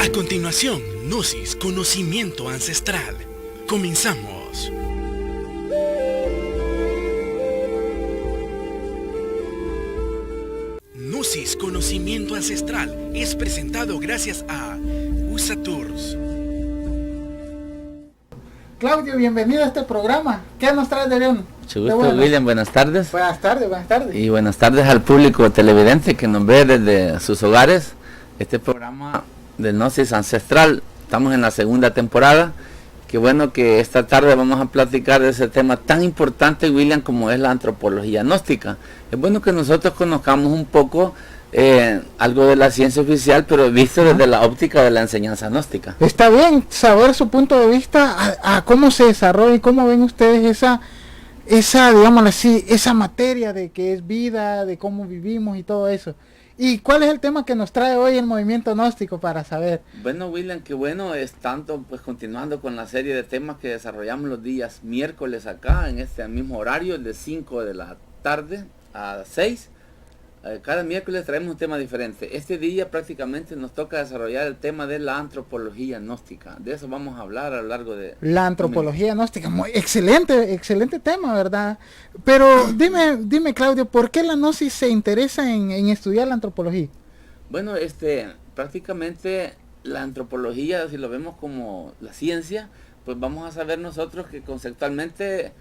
A continuación, Gnosis, conocimiento ancestral. Comenzamos. Gnosis, conocimiento ancestral, es presentado gracias a USA Tours. Claudio, bienvenido a este programa. ¿Qué nos traes de bien? Mucho gusto, William. Buenas tardes. Buenas tardes, buenas tardes. Y buenas tardes al público televidente que nos ve desde sus hogares. Este programa de Gnosis Ancestral, estamos en la segunda temporada. Qué bueno que esta tarde vamos a platicar de ese tema tan importante, William, como es la antropología gnóstica. Es bueno que nosotros conozcamos un poco algo de la ciencia oficial, pero visto desde la óptica de la enseñanza gnóstica. Está bien saber su punto de vista a cómo se desarrolla y cómo ven ustedes esa, digámoslo así, esa materia de que es vida, de cómo vivimos y todo eso. ¿Y cuál es el tema que nos trae hoy el movimiento gnóstico para saber? Bueno, William, qué bueno es tanto, pues continuando con la serie de temas que desarrollamos los días miércoles acá, en este mismo horario, de 5 de la tarde a 6. Cada miércoles traemos un tema diferente. Este día prácticamente nos toca desarrollar el tema de la antropología gnóstica. De eso vamos a hablar a lo largo de... La antropología gnóstica, muy excelente tema, ¿verdad? Pero dime Claudio, ¿por qué la gnosis se interesa en estudiar la antropología? Bueno, prácticamente la antropología, si lo vemos como la ciencia, pues vamos a saber nosotros que conceptualmente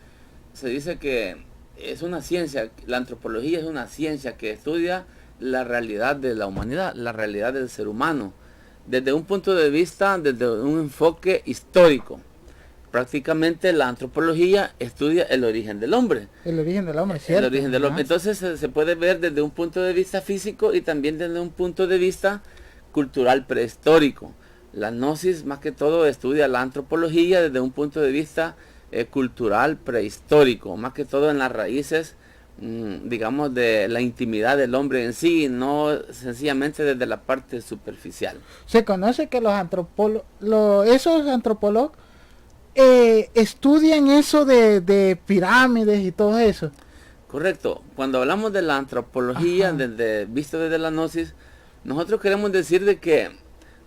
se dice que es una ciencia, la antropología es una ciencia que estudia la realidad de la humanidad, la realidad del ser humano, desde un punto de vista, desde un enfoque histórico. Prácticamente la antropología estudia el origen del hombre. El origen del hombre, ¿cierto? El origen del hombre. Entonces se puede ver desde un punto de vista físico y también desde un punto de vista cultural prehistórico. La gnosis más que todo estudia la antropología desde un punto de vista cultural prehistórico, más que todo en las raíces, digamos, de la intimidad del hombre en sí, no sencillamente desde la parte superficial. Se conoce que esos antropólogos estudian eso de pirámides y todo eso. Correcto. Cuando hablamos de la antropología, visto desde la gnosis, nosotros queremos decir de que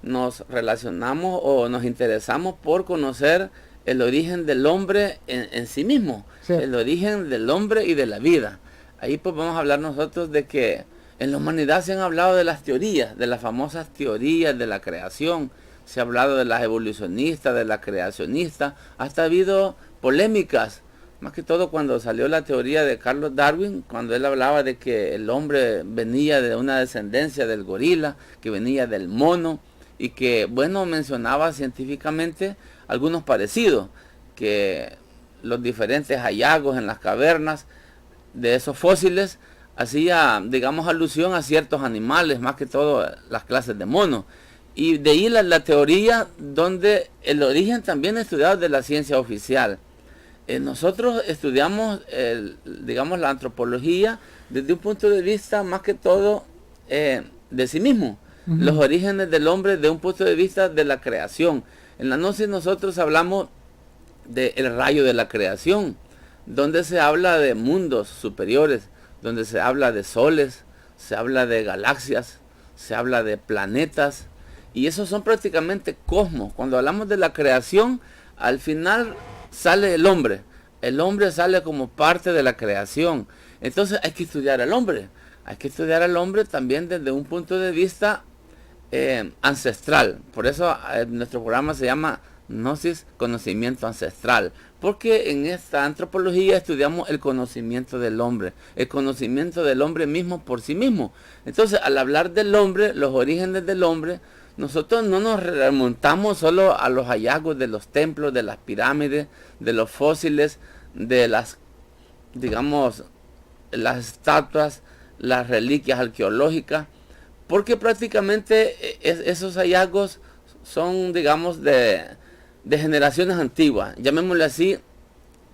nos relacionamos o nos interesamos por conocer el origen del hombre en sí mismo, sí. El origen del hombre y de la vida. Ahí pues vamos a hablar nosotros de que en la humanidad se han hablado de las teorías, de las famosas teorías de la creación. Se ha hablado de las evolucionistas, de la creacionista, hasta ha habido polémicas, más que todo cuando salió la teoría de Carlos Darwin, cuando él hablaba de que el hombre venía de una descendencia del gorila, que venía del mono, y que, bueno, mencionaba científicamente algunos parecidos, que los diferentes hallazgos en las cavernas de esos fósiles hacía, digamos, alusión a ciertos animales, más que todo las clases de monos. Y de ahí la teoría donde el origen también estudiado de la ciencia oficial. Nosotros estudiamos, digamos, la antropología desde un punto de vista más que todo de sí mismo. Los orígenes del hombre de un punto de vista de la creación. En la gnosis nosotros hablamos del rayo de la creación, donde se habla de mundos superiores, donde se habla de soles, se habla de galaxias, se habla de planetas, y esos son prácticamente cosmos. Cuando hablamos de la creación, al final sale el hombre sale como parte de la creación. Entonces hay que estudiar al hombre, también desde un punto de vista ancestral. Por eso nuestro programa se llama Gnosis, conocimiento ancestral, porque en esta antropología estudiamos el conocimiento del hombre mismo por sí mismo. Entonces, al hablar del hombre, los orígenes del hombre, nosotros no nos remontamos solo a los hallazgos de los templos, de las pirámides, de los fósiles, de las, digamos, las estatuas, las reliquias arqueológicas, porque prácticamente esos hallazgos son, digamos, de generaciones antiguas, llamémosle así,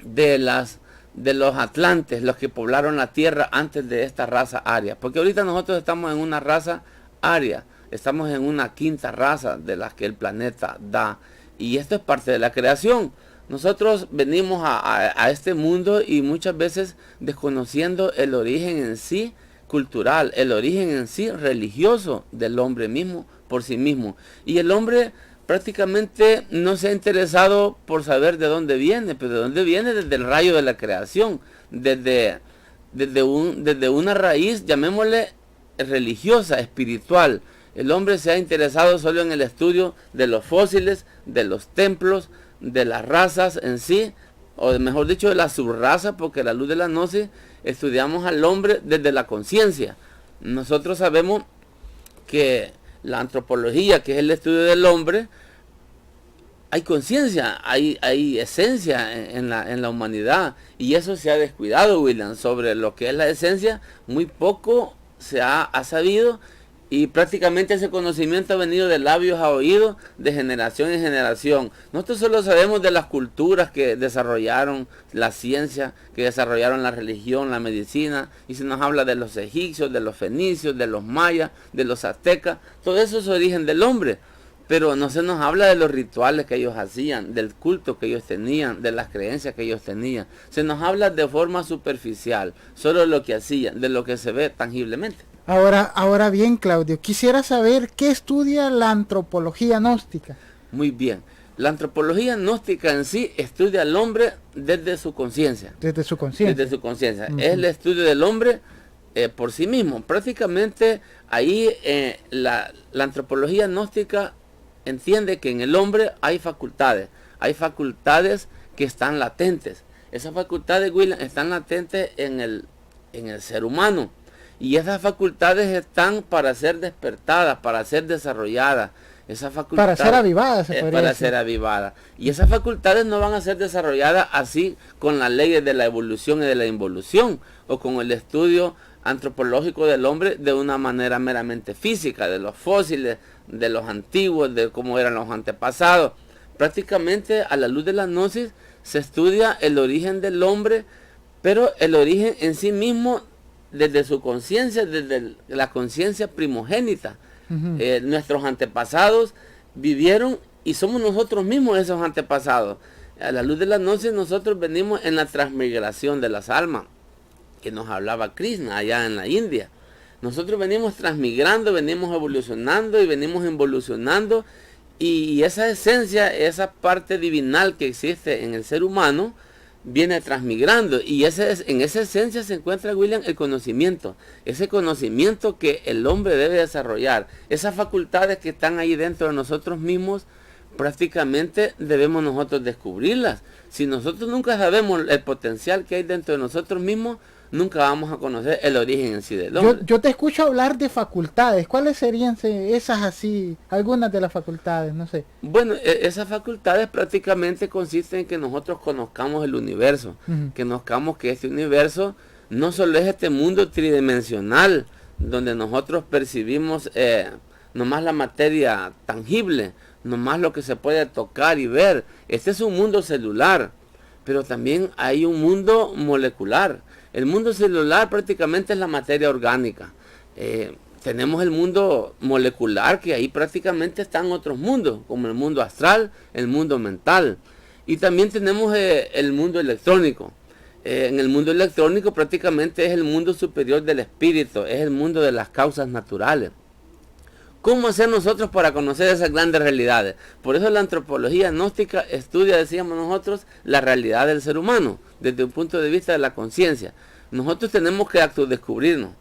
de los atlantes, los que poblaron la tierra antes de esta raza aria. Porque ahorita nosotros estamos en una raza aria, estamos en una quinta raza de las que el planeta da, y esto es parte de la creación. Nosotros venimos a este mundo y muchas veces desconociendo el origen en sí cultural, el origen en sí religioso del hombre mismo por sí mismo. Y el hombre prácticamente no se ha interesado por saber de dónde viene, pero de dónde viene desde el rayo de la creación, desde una raíz, llamémosle religiosa, espiritual. El hombre se ha interesado solo en el estudio de los fósiles, de los templos, de las razas en sí, o mejor dicho, de la subraza, porque a la luz de la gnosis estudiamos al hombre desde la conciencia. Nosotros sabemos que la antropología, que es el estudio del hombre, hay conciencia, hay esencia en la humanidad, y eso se ha descuidado, William. Sobre lo que es la esencia, muy poco se ha sabido, y prácticamente ese conocimiento ha venido de labios a oídos, de generación en generación. Nosotros solo sabemos de las culturas que desarrollaron la ciencia, que desarrollaron la religión, la medicina, y se nos habla de los egipcios, de los fenicios, de los mayas, de los aztecas. Todo eso es origen del hombre, pero no se nos habla de los rituales que ellos hacían, del culto que ellos tenían, de las creencias que ellos tenían. Se nos habla de forma superficial, solo de lo que hacían, de lo que se ve tangiblemente. Ahora bien, Claudio, quisiera saber qué estudia la antropología gnóstica. Muy bien. La antropología gnóstica en sí estudia al hombre desde su conciencia. Desde su conciencia. Desde su conciencia. Es el estudio del hombre por sí mismo. Prácticamente ahí la antropología gnóstica entiende que en el hombre hay facultades. Hay facultades que están latentes. Esas facultades, William, están latentes en el ser humano. Y esas facultades están para ser despertadas, para ser desarrolladas. Esas facultades, para ser avivadas, se podría para decir. ser avivadas. Y esas facultades no van a ser desarrolladas así con las leyes de la evolución y de la involución, o con el estudio antropológico del hombre de una manera meramente física, de los fósiles, de los antiguos, de cómo eran los antepasados. Prácticamente a la luz de la gnosis se estudia el origen del hombre, pero el origen en sí mismo desde su conciencia, desde la conciencia primogénita. Nuestros antepasados vivieron y somos nosotros mismos esos antepasados. A la luz de la gnosis nosotros venimos en la transmigración de las almas, que nos hablaba Krishna allá en la India. Nosotros venimos transmigrando, venimos evolucionando y venimos involucionando, y esa esencia, esa parte divinal que existe en el ser humano, viene transmigrando, y en esa esencia se encuentra, William, el conocimiento, ese conocimiento que el hombre debe desarrollar, esas facultades que están ahí dentro de nosotros mismos. Prácticamente debemos nosotros descubrirlas. Si nosotros nunca sabemos el potencial que hay dentro de nosotros mismos, nunca vamos a conocer el origen en sí del hombre. Yo te escucho hablar de facultades. ¿Cuáles serían esas así, algunas de las facultades? No sé. Bueno, esas facultades prácticamente consisten en que nosotros conozcamos el universo, que conozcamos que este universo no solo es este mundo tridimensional, donde nosotros percibimos nomás la materia tangible, nomás lo que se puede tocar y ver. Este es un mundo celular, pero también hay un mundo molecular. El mundo celular prácticamente es la materia orgánica. Tenemos el mundo molecular, que ahí prácticamente están otros mundos, como el mundo astral, el mundo mental. Y también tenemos el mundo electrónico. En el mundo electrónico prácticamente es el mundo superior del espíritu, es el mundo de las causas naturales. ¿Cómo hacer nosotros para conocer esas grandes realidades? Por eso la antropología gnóstica estudia, decíamos nosotros, la realidad del ser humano, desde un punto de vista de la conciencia. Nosotros tenemos que descubrirnos.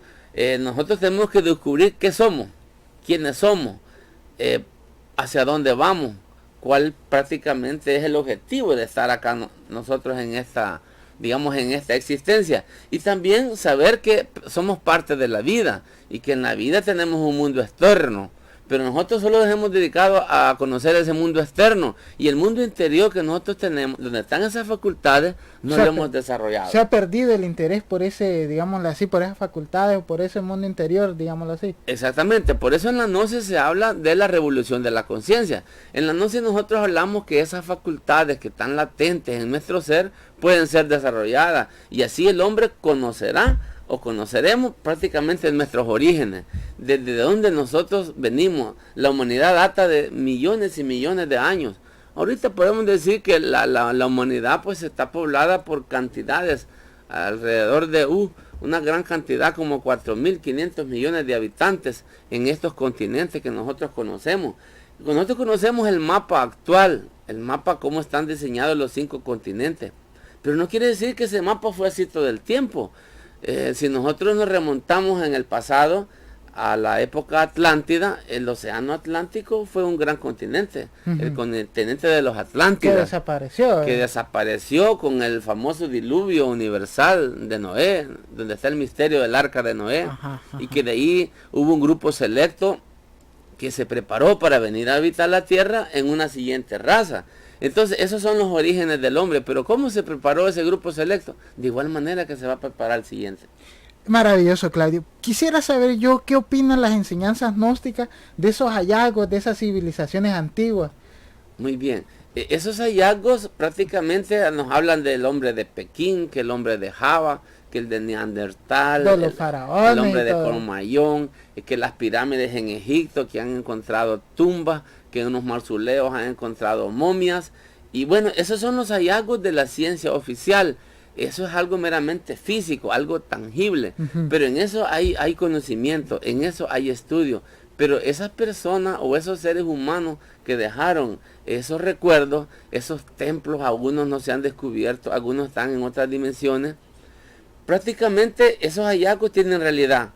Nosotros tenemos que descubrir qué somos, quiénes somos, hacia dónde vamos, cuál prácticamente es el objetivo de estar acá nosotros en esta, digamos, en esta existencia. Y también saber que somos parte de la vida y que en la vida tenemos un mundo externo, pero nosotros solo nos hemos dedicado a conocer ese mundo externo, y el mundo interior que nosotros tenemos, donde están esas facultades, no lo hemos desarrollado. Se ha perdido el interés por ese, digámoslo así, por esas facultades o por ese mundo interior, digámoslo así. Exactamente, por eso en la gnosis se habla de la revolución de la conciencia. En la gnosis nosotros hablamos que esas facultades que están latentes en nuestro ser pueden ser desarrolladas, y así el hombre conocerá o conoceremos prácticamente nuestros orígenes, desde donde nosotros venimos. La humanidad data de millones y millones de años. Ahorita podemos decir que la humanidad pues está poblada por cantidades, alrededor de una gran cantidad, como 4.500 millones de habitantes en estos continentes que nosotros conocemos. Nosotros conocemos el mapa actual, el mapa cómo están diseñados los 5 continentes, pero no quiere decir que ese mapa fue así todo el tiempo. Si nosotros nos remontamos en el pasado a la época atlántida, el océano Atlántico fue un gran continente, el continente de los Atlántidas, que desapareció con el famoso diluvio universal de Noé, donde está el misterio del arca de Noé, y que de ahí hubo un grupo selecto que se preparó para venir a habitar la tierra en una siguiente raza. Entonces, esos son los orígenes del hombre, pero ¿cómo se preparó ese grupo selecto? De igual manera que se va a preparar el siguiente. Maravilloso, Claudio. Quisiera saber yo qué opinan las enseñanzas gnósticas de esos hallazgos, de esas civilizaciones antiguas. Muy bien. Esos hallazgos prácticamente nos hablan del hombre de Pekín, que el hombre de Java, que el de Neandertal, de los faraones, el hombre de Cromayón, que las pirámides en Egipto, que han encontrado tumbas, que en unos mausoleos han encontrado momias. Y bueno, esos son los hallazgos de la ciencia oficial. Eso es algo meramente físico, algo tangible, pero en eso hay conocimiento, en eso hay estudio. Pero esas personas o esos seres humanos que dejaron esos recuerdos, esos templos, algunos no se han descubierto, algunos están en otras dimensiones, prácticamente esos hallazgos tienen realidad.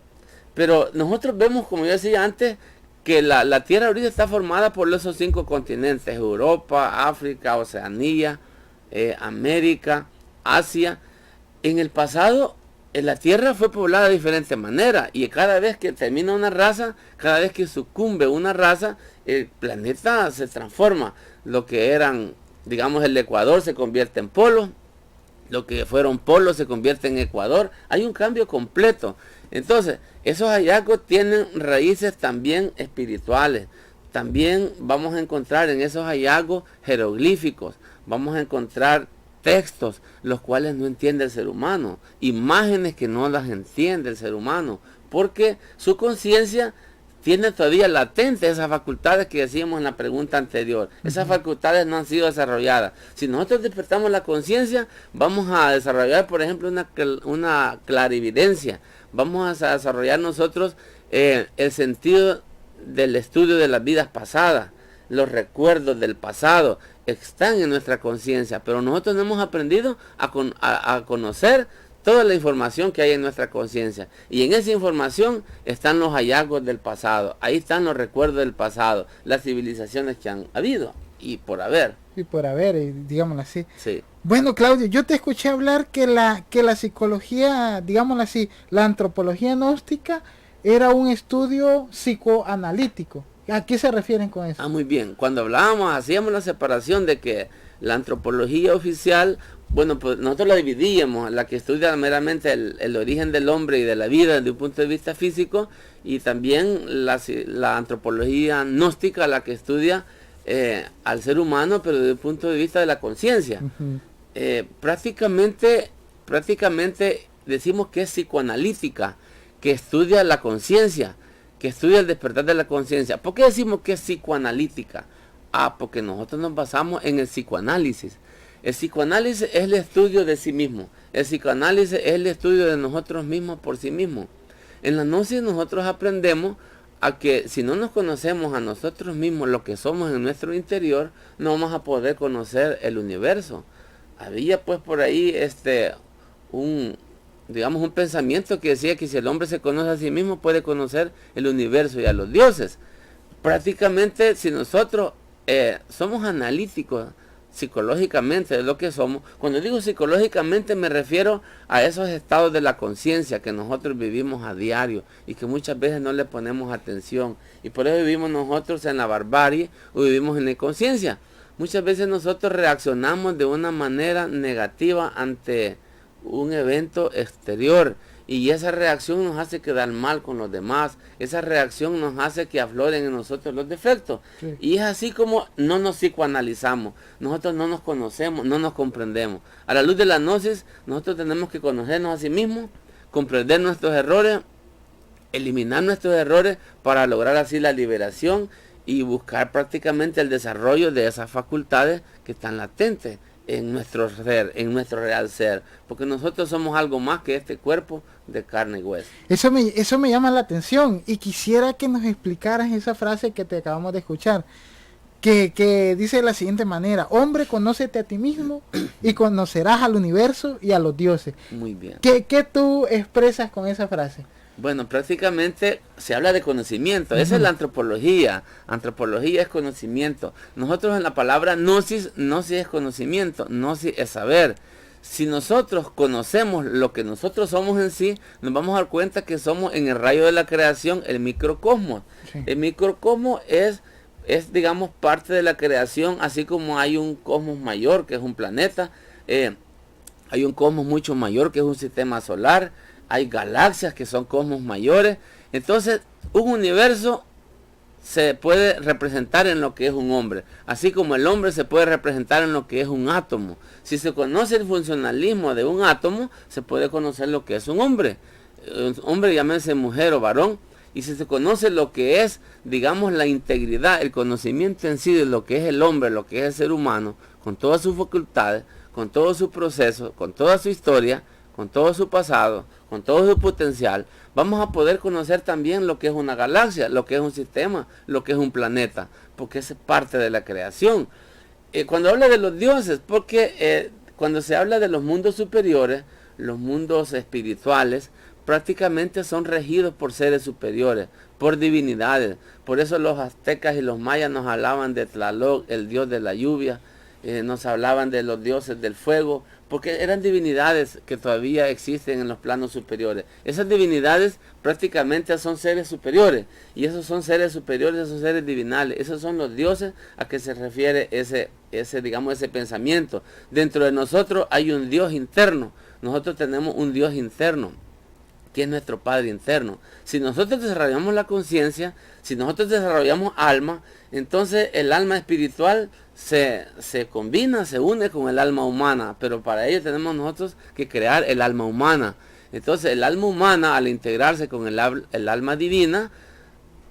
Pero nosotros vemos, como yo decía antes, que la Tierra ahorita está formada por esos 5 continentes: Europa, África, Oceanía, América, Asia. En el pasado, la Tierra fue poblada de diferentes maneras, y cada vez que termina una raza, cada vez que sucumbe una raza, el planeta se transforma. Lo que eran, digamos, el Ecuador se convierte en polo, lo que fueron polos se convierte en Ecuador. Hay un cambio completo. Entonces, esos hallazgos tienen raíces también espirituales. También vamos a encontrar en esos hallazgos jeroglíficos, vamos a encontrar textos los cuales no entiende el ser humano, imágenes que no las entiende el ser humano, porque su conciencia tiene todavía latente esas facultades que decíamos en la pregunta anterior. Esas facultades no han sido desarrolladas. Si nosotros despertamos la conciencia, vamos a desarrollar, por ejemplo, una clarividencia. Vamos a desarrollar nosotros el sentido del estudio de las vidas pasadas. Los recuerdos del pasado están en nuestra conciencia, pero nosotros no hemos aprendido a conocer toda la información que hay en nuestra conciencia. Y en esa información están los hallazgos del pasado. Ahí están los recuerdos del pasado, las civilizaciones que han habido y por haber. Digámoslo así. Sí. Bueno, Claudio, yo te escuché hablar que la psicología, digámoslo así, la antropología gnóstica era un estudio psicoanalítico. ¿A qué se refieren con eso? Muy bien. Cuando hacíamos la separación de que la antropología oficial, bueno, pues nosotros la dividíamos, la que estudia meramente el origen del hombre y de la vida desde un punto de vista físico, y también la antropología gnóstica, la que estudia al ser humano, pero desde el punto de vista de la conciencia. Prácticamente decimos que es psicoanalítica, que estudia la conciencia, que estudia el despertar de la conciencia. ¿Por qué decimos que es psicoanalítica? Porque nosotros nos basamos en el psicoanálisis. El psicoanálisis es el estudio de sí mismo. El psicoanálisis es el estudio de nosotros mismos por sí mismos. En la gnosis nosotros aprendemos a que si no nos conocemos a nosotros mismos, lo que somos en nuestro interior, no vamos a poder conocer el universo. Había pues por ahí un pensamiento que decía que si el hombre se conoce a sí mismo, puede conocer el universo y a los dioses. Prácticamente, si nosotros somos analíticos psicológicamente de lo que somos, cuando digo psicológicamente me refiero a esos estados de la conciencia que nosotros vivimos a diario y que muchas veces no le ponemos atención, y por eso vivimos nosotros en la barbarie o vivimos en la inconsciencia. Muchas veces nosotros reaccionamos de una manera negativa ante un evento exterior, y esa reacción nos hace quedar mal con los demás, esa reacción nos hace que afloren en nosotros los defectos. Sí. Y es así como no nos psicoanalizamos, nosotros no nos conocemos, no nos comprendemos. A la luz de la gnosis, nosotros tenemos que conocernos a sí mismos, comprender nuestros errores, eliminar nuestros errores para lograr así la liberación y buscar prácticamente el desarrollo de esas facultades que están latentes en nuestro ser, en nuestro real ser, porque nosotros somos algo más que este cuerpo de carne y hueso. Eso me llama la atención y quisiera que nos explicaras esa frase que te acabamos de escuchar, que dice de la siguiente manera: hombre, conócete a ti mismo y conocerás al universo y a los dioses. Muy bien. ¿Qué tú expresas con esa frase? Bueno, prácticamente se habla de conocimiento. Esa es la antropología. Antropología es conocimiento. Nosotros en la palabra gnosis es conocimiento, gnosis es saber. Si nosotros conocemos lo que nosotros somos en sí, nos vamos a dar cuenta que somos en el rayo de la creación, el microcosmos. Sí. El microcosmos es, digamos, parte de la creación, así como hay un cosmos mayor, que es un planeta. Hay un cosmos mucho mayor, que es un sistema solar. Hay galaxias que son cosmos mayores. Entonces, un universo se puede representar en lo que es un hombre, así como el hombre se puede representar en lo que es un átomo. Si se conoce el funcionalismo de un átomo, se puede conocer lo que es un hombre. Un hombre, llámese mujer o varón. Y si se conoce lo que es, digamos, la integridad, el conocimiento en sí de lo que es el hombre, lo que es el ser humano, con todas sus facultades, con todo su proceso, con toda su historia, con todo su pasado, con todo su potencial, vamos a poder conocer también lo que es una galaxia, lo que es un sistema, lo que es un planeta, porque es parte de la creación. Cuando habla de los dioses, porque cuando se habla de los mundos superiores, los mundos espirituales, prácticamente son regidos por seres superiores, por divinidades. Por eso los aztecas y los mayas nos hablaban de Tlaloc, el dios de la lluvia, nos hablaban de los dioses del fuego, porque eran divinidades que todavía existen en los planos superiores. Esas divinidades prácticamente son seres superiores, y esos son seres superiores, esos seres divinales, esos son los dioses a que se refiere ese pensamiento. Dentro de nosotros hay un Dios interno, nosotros tenemos un Dios interno, que es nuestro Padre interno. Si nosotros desarrollamos la conciencia, si nosotros desarrollamos alma, entonces el alma espiritual se combina, se une con el alma humana, pero para ello tenemos nosotros que crear el alma humana. Entonces el alma humana, al integrarse con el alma divina,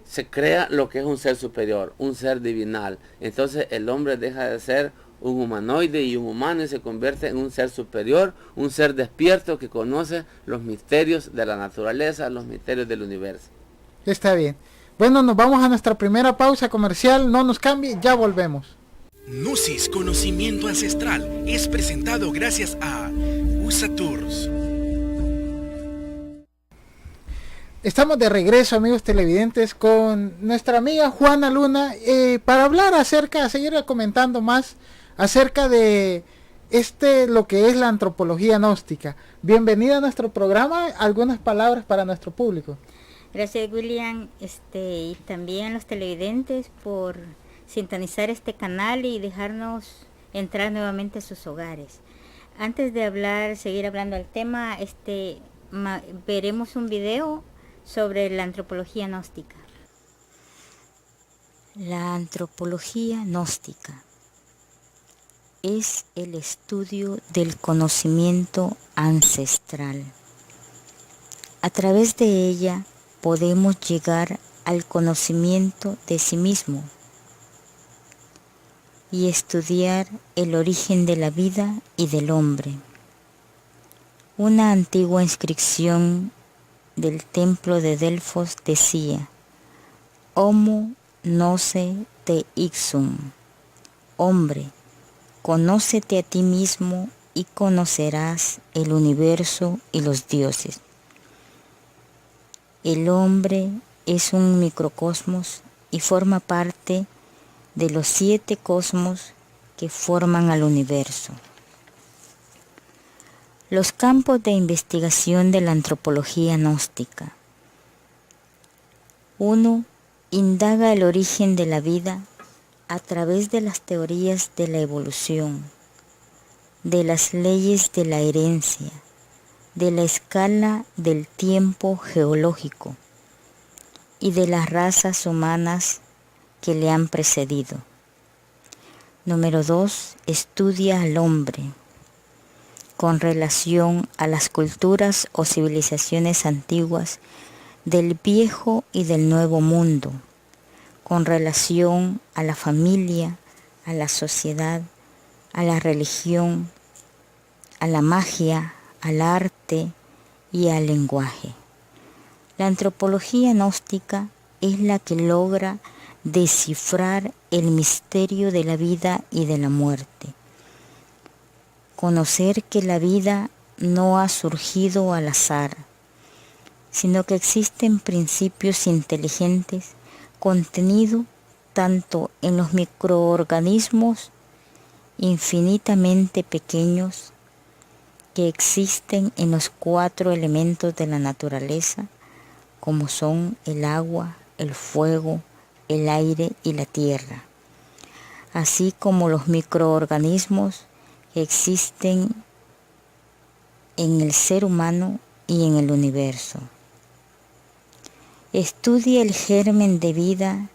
se crea lo que es un ser superior, un ser divinal. Entonces el hombre deja de ser un humanoide y un humano y se convierte en un ser superior, un ser despierto que conoce los misterios de la naturaleza, los misterios del universo. Está bien. Bueno, nos vamos a nuestra primera pausa comercial, no nos cambie, ya volvemos. Gnosis, conocimiento ancestral, es presentado gracias a USA Tours. Estamos de regreso, amigos televidentes, con nuestra amiga Juana Luna, para hablar seguir comentando más acerca de lo que es la antropología gnóstica. Bienvenida a nuestro programa, algunas palabras para nuestro público. Gracias, William, y también los televidentes por sintonizar este canal y dejarnos entrar nuevamente a sus hogares. Antes de seguir hablando del tema, veremos un video sobre la antropología gnóstica. La antropología gnóstica es el estudio del conocimiento ancestral. A través de ella podemos llegar al conocimiento de sí mismo y estudiar el origen de la vida y del hombre. Una antigua inscripción del templo de Delfos decía: Homo gnoce te ixum, hombre, conócete a ti mismo y conocerás el universo y los dioses. El hombre es un microcosmos y forma parte de los 7 cosmos que forman al universo. Los campos de investigación de la antropología gnóstica. 1. Indaga el origen de la vida a través de las teorías de la evolución, de las leyes de la herencia, de la escala del tiempo geológico y de las razas humanas que le han precedido. Número 2. Estudia al hombre con relación a las culturas o civilizaciones antiguas del viejo y del nuevo mundo, con relación a la familia, a la sociedad, a la religión, a la magia, al arte y al lenguaje. La antropología gnóstica es la que logra descifrar el misterio de la vida y de la muerte. Conocer que la vida no ha surgido al azar, sino que existen principios inteligentes contenidos tanto en los microorganismos infinitamente pequeños que existen en los 4 elementos de la naturaleza, como son el agua, el fuego, el aire y la tierra, así como los microorganismos que existen en el ser humano y en el universo. Estudia el germen de vida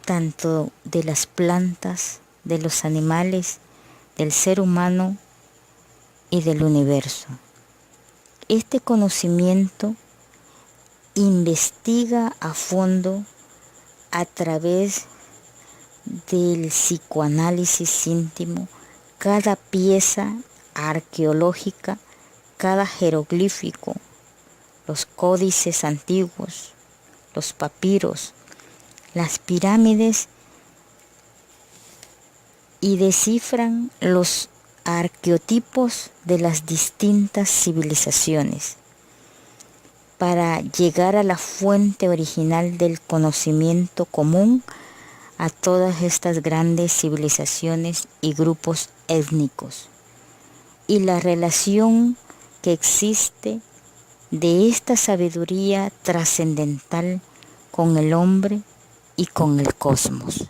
tanto de las plantas, de los animales, del ser humano y del universo. Este conocimiento investiga a fondo a través del psicoanálisis íntimo cada pieza arqueológica, cada jeroglífico, los códices antiguos, los papiros, las pirámides, y descifran los arqueotipos de las distintas civilizaciones para llegar a la fuente original del conocimiento común a todas estas grandes civilizaciones y grupos étnicos, y la relación que existe de esta sabiduría trascendental con el hombre y con el cosmos.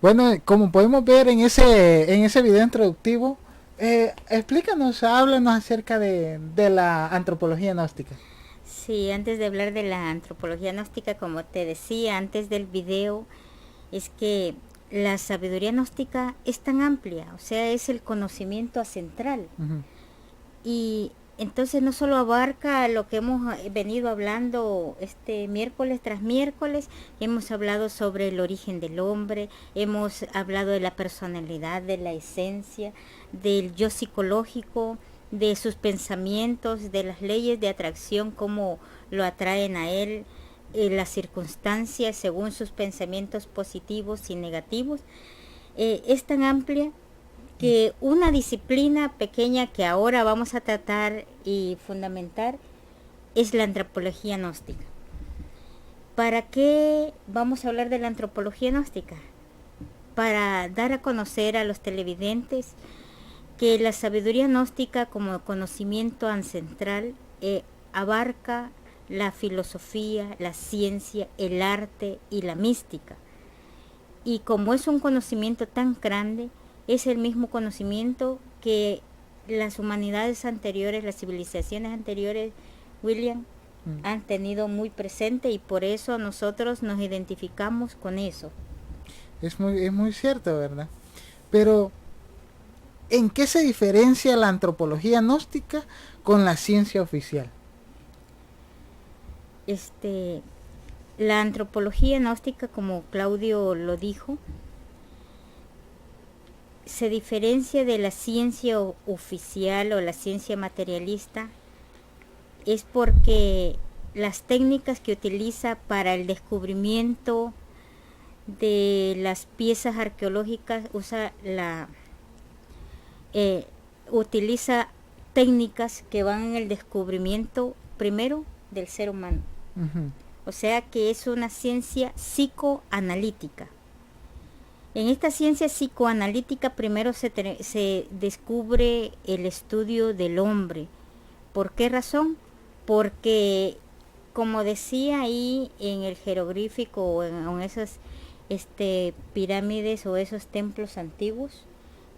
Bueno, como podemos ver en ese video introductivo, explícanos, háblanos acerca de la antropología gnóstica. Sí, antes de hablar de la antropología gnóstica, como te decía antes del video, es que la sabiduría gnóstica es tan amplia, o sea, es el conocimiento acentral. Uh-huh. Y entonces no solo abarca lo que hemos venido hablando miércoles tras miércoles, hemos hablado sobre el origen del hombre, hemos hablado de la personalidad, de la esencia, del yo psicológico, de sus pensamientos, de las leyes de atracción, cómo lo atraen a él, las circunstancias según sus pensamientos positivos y negativos. Es tan amplia que una disciplina pequeña que ahora vamos a tratar y fundamentar es la antropología gnóstica. ¿Para qué vamos a hablar de la antropología gnóstica? Para dar a conocer a los televidentes que la sabiduría gnóstica como conocimiento ancestral abarca la filosofía, la ciencia, el arte y la mística. Y como es un conocimiento tan grande, es el mismo conocimiento que las humanidades anteriores, las civilizaciones anteriores, William, han tenido muy presente, y por eso nosotros nos identificamos con eso. Es muy cierto, ¿verdad? Pero, ¿en qué se diferencia la antropología gnóstica con la ciencia oficial? La antropología gnóstica, como Claudio lo dijo, se diferencia de la ciencia oficial o la ciencia materialista, es porque las técnicas que utiliza para el descubrimiento de las piezas arqueológicas utiliza técnicas que van en el descubrimiento primero del ser humano. Uh-huh. O sea que es una ciencia psicoanalítica. En esta ciencia psicoanalítica primero se descubre el estudio del hombre. ¿Por qué razón? Porque, como decía ahí en el jeroglífico o en esas pirámides o esos templos antiguos,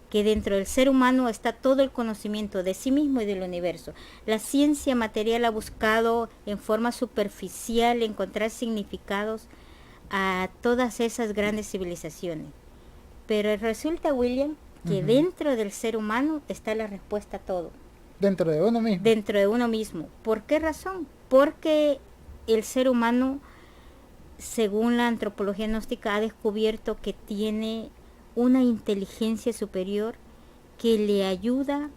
que dentro del ser humano está todo el conocimiento de sí mismo y del universo. La ciencia material ha buscado en forma superficial encontrar significados a todas esas grandes civilizaciones. Pero resulta, William, que uh-huh, dentro del ser humano está la respuesta a todo. Dentro de uno mismo. Dentro de uno mismo. ¿Por qué razón? Porque el ser humano, según la antropología gnóstica, ha descubierto que tiene una inteligencia superior que le ayuda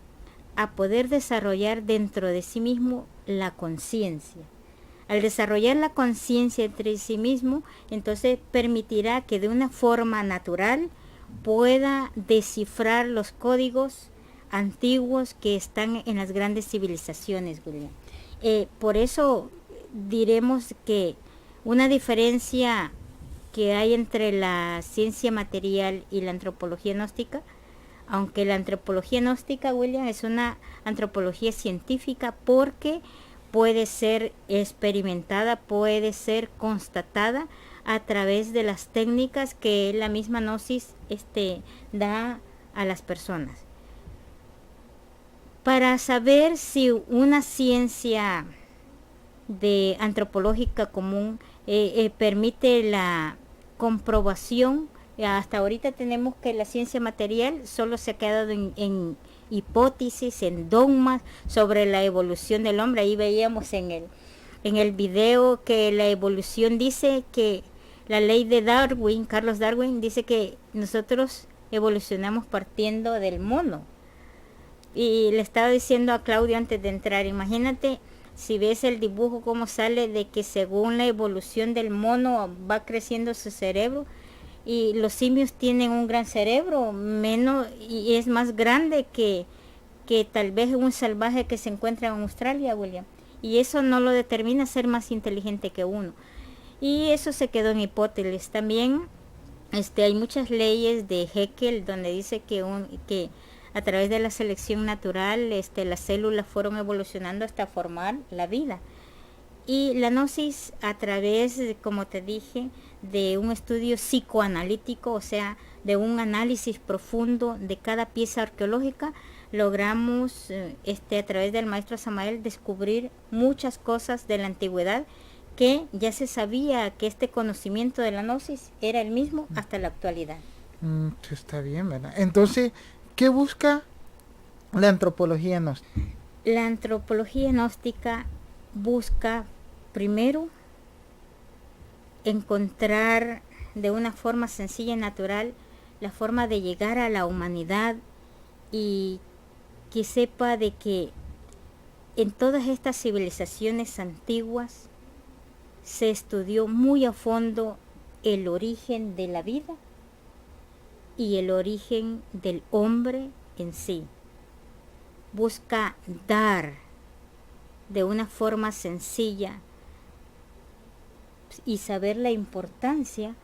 a poder desarrollar dentro de sí mismo la conciencia. Al desarrollar la conciencia entre sí mismo, entonces permitirá que de una forma natural pueda descifrar los códigos antiguos que están en las grandes civilizaciones, William. Por eso diremos que una diferencia que hay entre la ciencia material y la antropología gnóstica, aunque la antropología gnóstica, William, es una antropología científica porque puede ser experimentada, puede ser constatada a través de las técnicas que la misma gnosis da a las personas. Para saber si una ciencia de antropológica común permite la comprobación, hasta ahorita tenemos que la ciencia material solo se ha quedado en hipótesis, en dogmas sobre la evolución del hombre. Ahí veíamos en el video que la evolución dice que la ley de Darwin, Carlos Darwin, dice que nosotros evolucionamos partiendo del mono. Y le estaba diciendo a Claudio antes de entrar, imagínate si ves el dibujo cómo sale de que según la evolución del mono va creciendo su cerebro, y los simios tienen un gran cerebro, menos, y es más grande que tal vez un salvaje que se encuentra en Australia, William. Y eso no lo determina ser más inteligente que uno. Y eso se quedó en hipótesis. También hay muchas leyes de Haeckel donde dice que a través de la selección natural las células fueron evolucionando hasta formar la vida. Y la gnosis, a través, como te dije, de un estudio psicoanalítico, o sea, de un análisis profundo de cada pieza arqueológica, logramos a través del maestro Samael descubrir muchas cosas de la antigüedad que ya se sabía que este conocimiento de la gnosis era el mismo hasta la actualidad. Está bien, ¿verdad? Entonces, ¿qué busca la antropología gnóstica? La antropología gnóstica busca primero encontrar de una forma sencilla y natural la forma de llegar a la humanidad, y que sepa de que en todas estas civilizaciones antiguas se estudió muy a fondo el origen de la vida y el origen del hombre en sí. Busca dar de una forma sencilla y saber la importancia,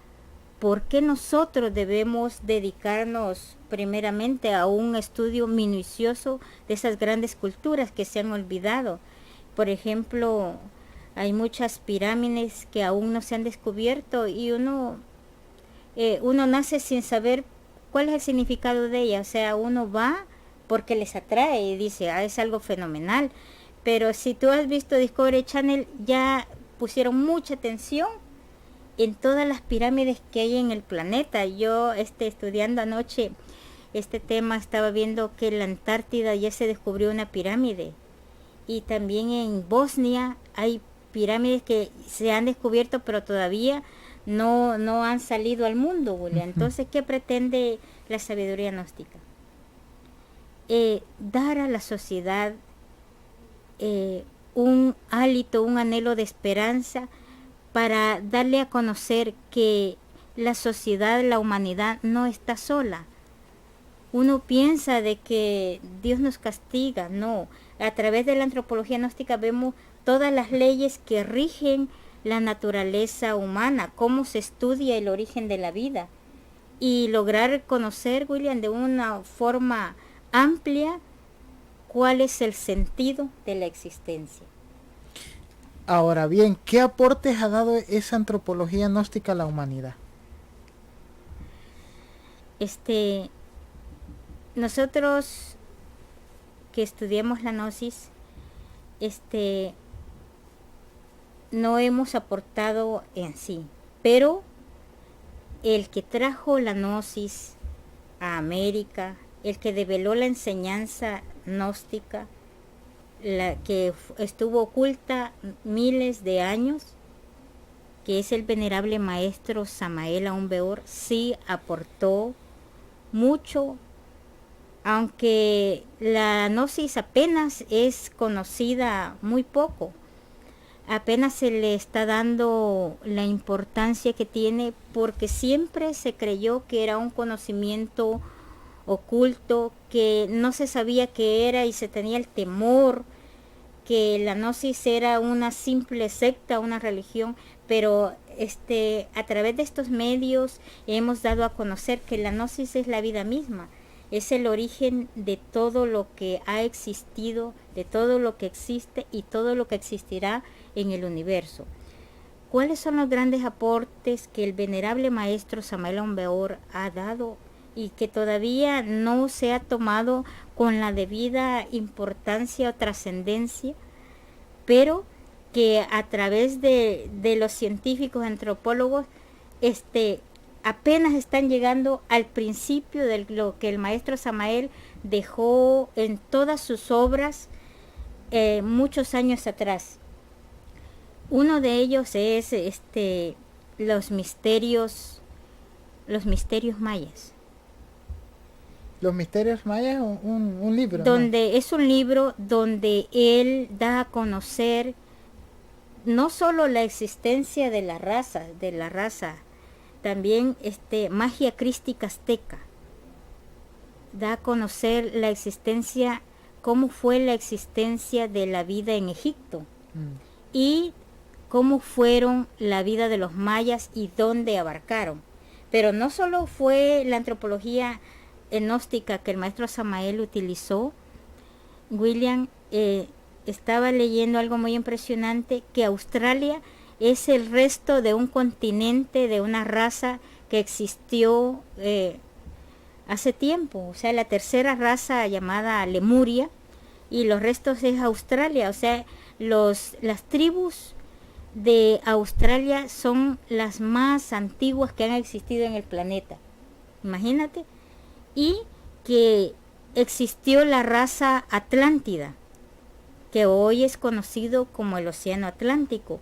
por qué nosotros debemos dedicarnos primeramente a un estudio minucioso de esas grandes culturas que se han olvidado. Por ejemplo, hay muchas pirámides que aún no se han descubierto, y uno nace sin saber cuál es el significado de ellas. O sea, uno va porque les atrae y dice, es algo fenomenal. Pero si tú has visto Discovery Channel, ya pusieron mucha atención en todas las pirámides que hay en el planeta. Yo estudiando anoche este tema, estaba viendo que en la Antártida ya se descubrió una pirámide, y también en Bosnia hay pirámides que se han descubierto pero todavía no han salido al mundo, Julia. Entonces, ¿qué pretende la sabiduría gnóstica? Dar a la sociedad un hálito, un anhelo de esperanza, para darle a conocer que la sociedad, la humanidad no está sola. Uno piensa de que Dios nos castiga, no. A través de la antropología gnóstica vemos todas las leyes que rigen la naturaleza humana, cómo se estudia el origen de la vida, y lograr conocer, William, de una forma amplia cuál es el sentido de la existencia. Ahora bien, ¿qué aportes ha dado esa antropología gnóstica a la humanidad? Nosotros que estudiamos la gnosis, no hemos aportado en sí, pero el que trajo la gnosis a América, el que develó la enseñanza gnóstica, la que estuvo oculta miles de años, que es el venerable maestro Samael Aun Weor, sí aportó mucho, aunque la gnosis apenas es conocida muy poco, apenas se le está dando la importancia que tiene, porque siempre se creyó que era un conocimiento oculto, que no se sabía qué era y se tenía el temor que la gnosis era una simple secta, una religión, pero a través de estos medios hemos dado a conocer que la gnosis es la vida misma, es el origen de todo lo que ha existido, de todo lo que existe y todo lo que existirá en el universo. ¿Cuáles son los grandes aportes que el venerable maestro Samael Aun Weor ha dado y que todavía no se ha tomado con la debida importancia o trascendencia, pero que a través de los científicos antropólogos apenas están llegando al principio de lo que el maestro Samael dejó en todas sus obras muchos años atrás? Uno de ellos es los misterios mayas. Los misterios mayas, un libro. Donde ¿no? Es un libro donde él da a conocer no solo la existencia de la raza, también magia crística azteca. Da a conocer la existencia, cómo fue la existencia de la vida en Egipto y cómo fueron la vida de los mayas y dónde abarcaron. Pero no solo fue la antropología gnóstica que el maestro Samael utilizó. William estaba leyendo algo muy impresionante, que Australia es el resto de un continente, de una raza que existió hace tiempo, o sea, la tercera raza llamada Lemuria, y los restos es Australia, o sea, las tribus de Australia son las más antiguas que han existido en el planeta, imagínate, y que existió la raza Atlántida, que hoy es conocido como el Océano Atlántico,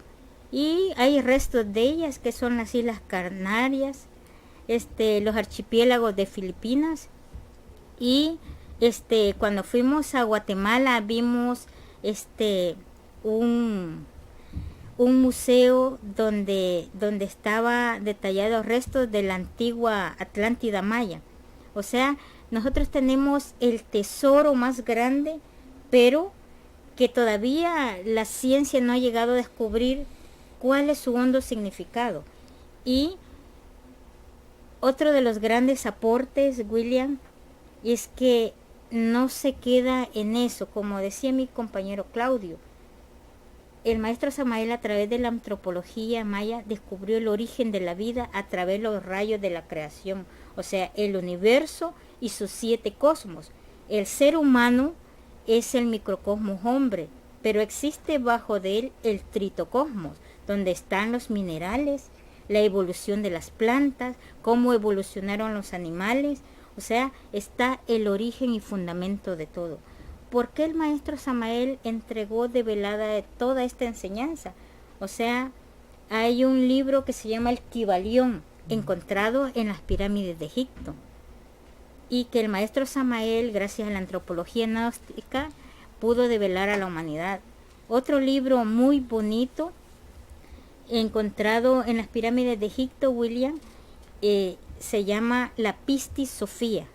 y hay restos de ellas que son las Islas Canarias, los archipiélagos de Filipinas, y cuando fuimos a Guatemala vimos un museo donde estaba detallados restos de la antigua Atlántida maya. O sea, nosotros tenemos el tesoro más grande, pero que todavía la ciencia no ha llegado a descubrir cuál es su hondo significado. Y otro de los grandes aportes, William, es que no se queda en eso, como decía mi compañero Claudio. El maestro Samael, a través de la antropología maya, descubrió el origen de la vida a través de los rayos de la creación, o sea, el universo y sus 7 cosmos. El ser humano es el microcosmos hombre, pero existe bajo de él el tritocosmos, donde están los minerales, la evolución de las plantas, cómo evolucionaron los animales, o sea, está el origen y fundamento de todo. ¿Por qué el maestro Samael entregó de velada toda esta enseñanza? O sea, hay un libro que se llama el Kybalión, encontrado en las pirámides de Egipto, y que el maestro Samael, gracias a la antropología gnóstica, pudo develar a la humanidad. Otro libro muy bonito, encontrado en las pirámides de Egipto, William, se llama la Pistis Sofía,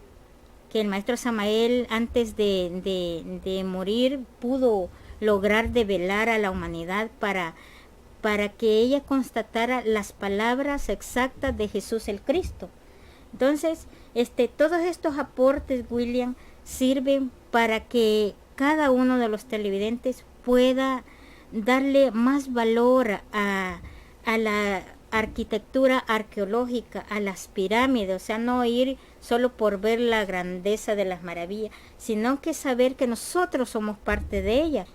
que el maestro Samael, antes de morir, pudo lograr develar a la humanidad para que ella constatara las palabras exactas de Jesús el Cristo. Entonces, todos estos aportes, William, sirven para que cada uno de los televidentes pueda darle más valor a la arquitectura arqueológica, a las pirámides, o sea, no ir solo por ver la grandeza de las maravillas, sino que saber que nosotros somos parte de ellas.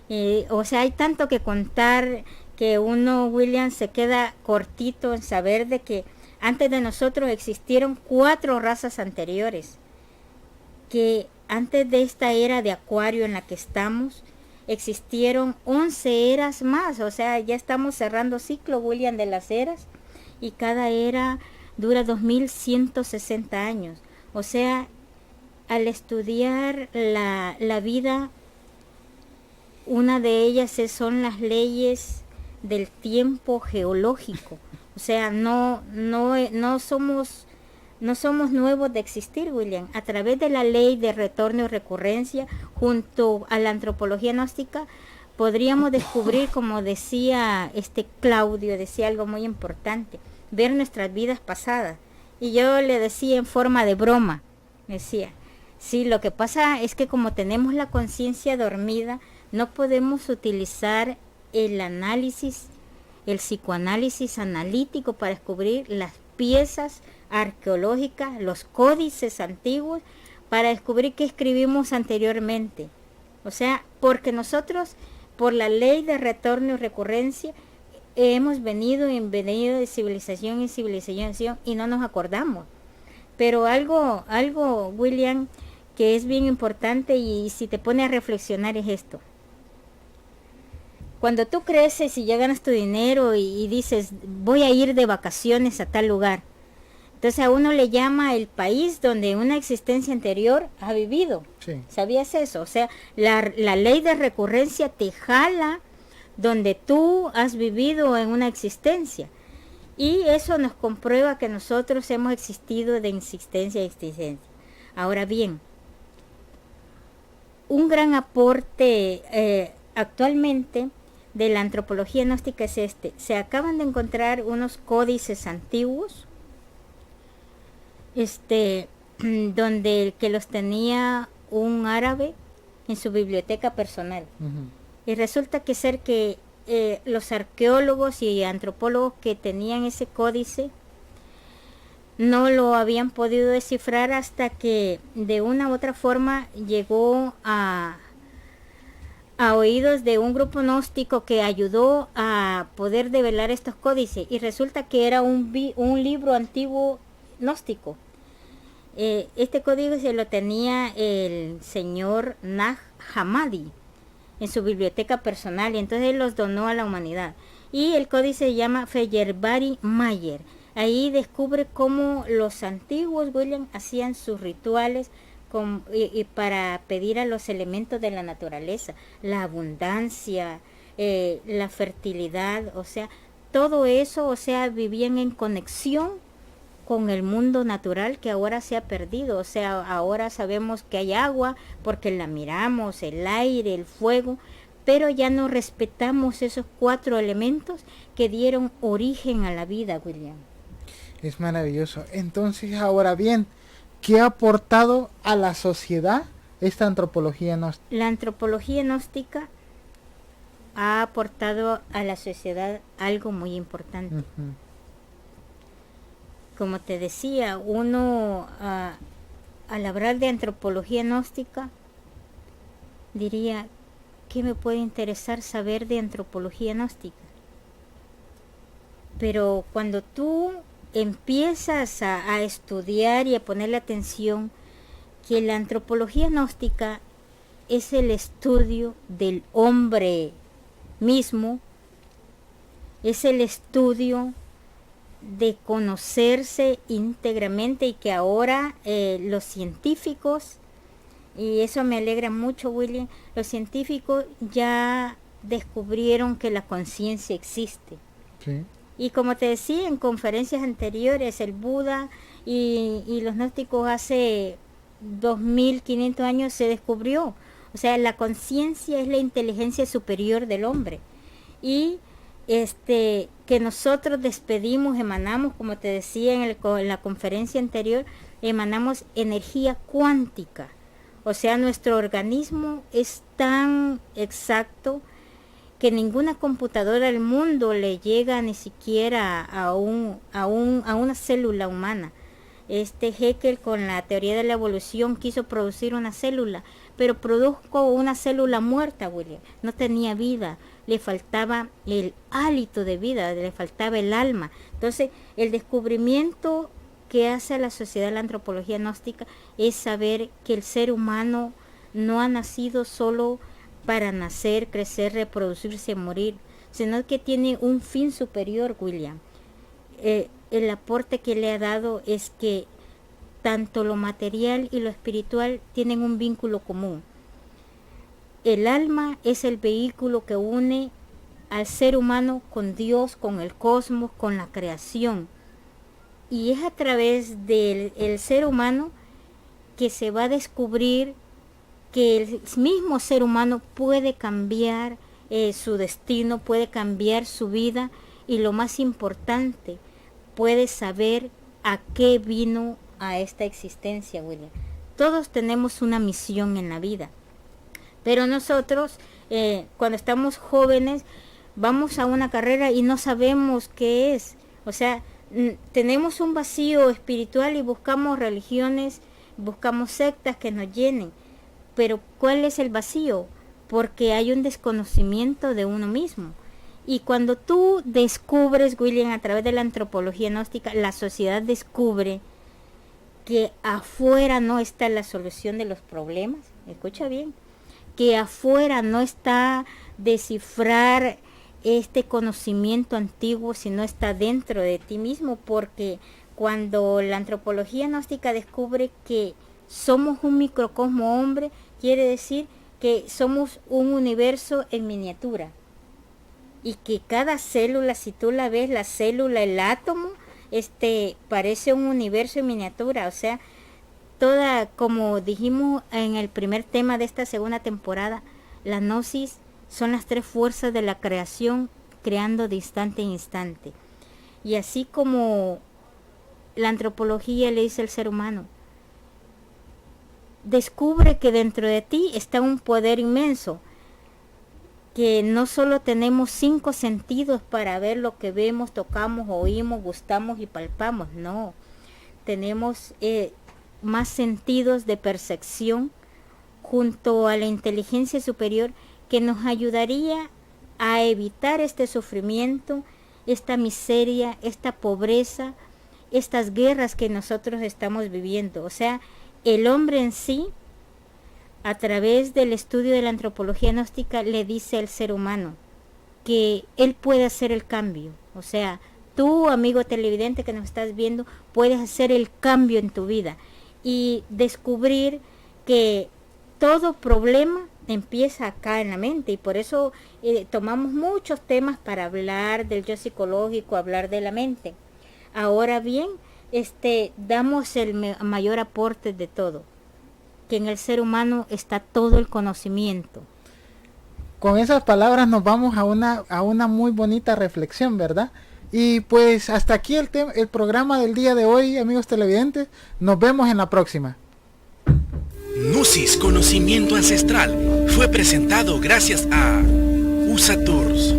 O sea, hay tanto que contar que uno, William, se queda cortito en saber de que antes de nosotros existieron 4 razas anteriores, que antes de esta era de Acuario en la que estamos, existieron 11 eras más, o sea, ya estamos cerrando ciclo, William, de las eras, y cada era dura 2160 años. O sea, al estudiar la vida, una de ellas son las leyes del tiempo geológico. O sea, no somos nuevos de existir, William. A través de la ley de retorno y recurrencia, junto a la antropología gnóstica, podríamos descubrir, como decía Claudio, decía algo muy importante, ver nuestras vidas pasadas. Y yo le decía en forma de broma, decía, sí, lo que pasa es que como tenemos la conciencia dormida, no podemos utilizar el análisis, el psicoanálisis analítico para descubrir las piezas arqueológicas, los códices antiguos, para descubrir qué escribimos anteriormente. O sea, porque nosotros, por la ley de retorno y recurrencia, hemos venido de civilización en civilización y no nos acordamos. Pero algo, William, que es bien importante y si te pone a reflexionar es esto. Cuando tú creces y ya ganas tu dinero y dices, voy a ir de vacaciones a tal lugar, entonces a uno le llama el país donde una existencia anterior ha vivido. Sí. ¿Sabías eso? O sea, la ley de recurrencia te jala donde tú has vivido en una existencia. Y eso nos comprueba que nosotros hemos existido de existencia a existencia. Ahora bien, un gran aporte actualmente de la antropología gnóstica es se acaban de encontrar unos códices antiguos, donde el que los tenía un árabe en su biblioteca personal. Ujú. Y resulta que los arqueólogos y antropólogos que tenían ese códice no lo habían podido descifrar hasta que de una u otra forma llegó a oídos de un grupo gnóstico que ayudó a poder develar estos códices, y resulta que era un libro antiguo gnóstico. Este códice se lo tenía el señor Nag Hammadi en su biblioteca personal, y entonces él los donó a la humanidad. Y el códice se llama Feyerabadi Mayer. Ahí descubre cómo los antiguos, William, hacían sus rituales y para pedir a los elementos de la naturaleza, la abundancia, la fertilidad, o sea, todo eso, o sea, vivían en conexión con el mundo natural que ahora se ha perdido. O sea, ahora sabemos que hay agua porque la miramos, el aire, el fuego, pero ya no respetamos esos 4 elementos que dieron origen a la vida, William. Es maravilloso. Entonces, ahora bien, ¿qué ha aportado a la sociedad esta antropología gnóstica? La antropología gnóstica ha aportado a la sociedad algo muy importante. Uh-huh. Como te decía, uno al hablar de antropología gnóstica diría, ¿qué me puede interesar saber de antropología gnóstica? Pero cuando tú empiezas a estudiar y a ponerle atención, que la antropología gnóstica es el estudio del hombre mismo, es el estudio de conocerse íntegramente, y que ahora los científicos, y eso me alegra mucho, William, los científicos ya descubrieron que la conciencia existe. Sí. Y como te decía en conferencias anteriores, el Buda y los gnósticos hace 2500 años se descubrió. O sea, la conciencia es la inteligencia superior del hombre. Y que nosotros despedimos, emanamos, como te decía en la conferencia anterior, emanamos energía cuántica. O sea, nuestro organismo es tan exacto que ninguna computadora del mundo le llega ni siquiera a una célula humana. Haeckel, con la teoría de la evolución, quiso producir una célula, pero produjo una célula muerta, William. No tenía vida, le faltaba el hálito de vida, le faltaba el alma. Entonces, el descubrimiento que hace la sociedad de la antropología gnóstica es saber que el ser humano no ha nacido solo para nacer, crecer, reproducirse, morir, sino que tiene un fin superior, William. El aporte que le ha dado es que tanto lo material y lo espiritual tienen un vínculo común. El alma es el vehículo que une al ser humano con Dios, con el cosmos, con la creación. Y es a través del ser humano que se va a descubrir que el mismo ser humano puede cambiar su destino, puede cambiar su vida y lo más importante, puede saber a qué vino a esta existencia, William. Todos tenemos una misión en la vida, pero nosotros cuando estamos jóvenes vamos a una carrera y no sabemos qué es. O sea, tenemos un vacío espiritual y buscamos religiones, buscamos sectas que nos llenen. Pero ¿cuál es el vacío? Porque hay un desconocimiento de uno mismo. Y cuando tú descubres, William, a través de la antropología gnóstica, la sociedad descubre que afuera no está la solución de los problemas. Escucha bien, que afuera no está descifrar este conocimiento antiguo, sino está dentro de ti mismo, porque cuando la antropología gnóstica descubre que somos un microcosmo hombre, quiere decir que somos un universo en miniatura. Y que cada célula, si tú la ves, la célula, el átomo, parece un universo en miniatura. O sea, toda, como dijimos en el primer tema de esta segunda temporada, la gnosis son las tres fuerzas de la creación, creando de instante en instante. Y así como la antropología le dice al ser humano, descubre que dentro de ti está un poder inmenso, que no solo tenemos 5 sentidos para ver lo que vemos, tocamos, oímos, gustamos y palpamos, no, tenemos más sentidos de percepción junto a la inteligencia superior que nos ayudaría a evitar este sufrimiento, esta miseria, esta pobreza, estas guerras que nosotros estamos viviendo. O sea, el hombre en sí, a través del estudio de la antropología gnóstica, le dice al ser humano que él puede hacer el cambio. O sea, tú, amigo televidente que nos estás viendo, puedes hacer el cambio en tu vida y descubrir que todo problema empieza acá en la mente, y por eso tomamos muchos temas para hablar del yo psicológico, hablar de la mente. Ahora bien, damos el mayor aporte de todo, que en el ser humano está todo el conocimiento. Con esas palabras nos vamos a una muy bonita reflexión, ¿verdad? Y pues hasta aquí el programa del día de hoy, amigos televidentes. Nos vemos en la próxima. Gnosis, conocimiento ancestral, fue presentado gracias a USA Tours.